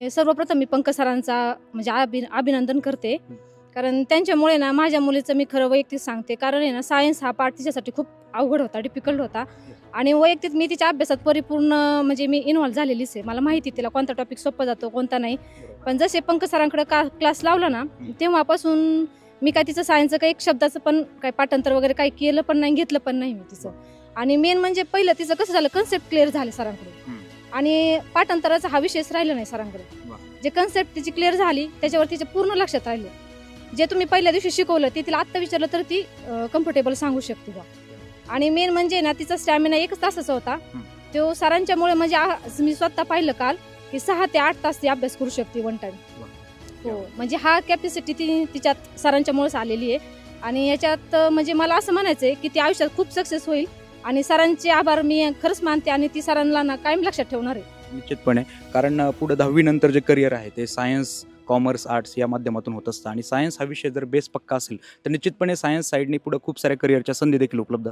सर्वप्रथम मी पंकज सरांचा म्हणजे अभिनंदन करते. कारण त्यांच्यामुळे ना माझ्या मुलीचं मी खरं वैयक्तिक सांगते. कारण आहे ना सायन्स हा पार्ट तिच्यासाठी खूप अवघड होता, डिफिकल्ट होता आणि वैयक्तिक मी तिच्या अभ्यासात परिपूर्ण म्हणजे मी इन्व्हॉल्व झालेलीच आहे. मला माहिती तिला कोणता टॉपिक सोपा जातो, कोणता नाही. पण जसे पंकज सरांकडे क्लास लावला ना, तेव्हापासून मी काय तिचं सायन्सचं काही एक शब्दाचं पण काही पाठांतर वगैरे काही केलं पण नाही, घेतलं पण नाही मी तिचं. आणि मेन म्हणजे पहिलं तिचं कसं झालं, कन्सेप्ट क्लिअर झाले सरांकडून आणि पाठांतराचा हा विषयच राहिला नाही सरांकडे. जे कन्सेप्ट तिची क्लिअर झाली त्याच्यावर तिचे पूर्ण लक्षात राहिले. जे तुम्ही पहिल्या दिवशी शिकवलं ते तिला आत्ता विचारलं तर ती कम्फर्टेबल सांगू शकते बा. आणि मेन म्हणजे ना तिचा स्टॅमिना 1 तासाचा होता. तो सरांच्यामुळे म्हणजे मी स्वतः पाहिलं काल की 6 ते 8 तास ती अभ्यास करू शकते वन टाइम. हो, म्हणजे हा कॅपॅसिटी ती तिच्यात सरांच्यामुळेच आलेली आहे. आणि याच्यात म्हणजे मला असं म्हणायचं आहे की ती आयुष्यात खूप सक्सेस होईल आणि सरांचे आभार मी खरंच मानते आणि ती सरांना ना कायम लक्षात ठेवणार आहे. निश्चितपणे. कारण पुढे 10वी नंतर जे करिअर आहे ते सायन्स, कॉमर्स, आर्ट्स या माध्यमातून होत असतं आणि सायन्स हा विषय जर बेस पक्का असेल तर निश्चितपणे सायन्स साईडने पुढे खूप साऱ्या करिअरच्या संधी देखील उपलब्ध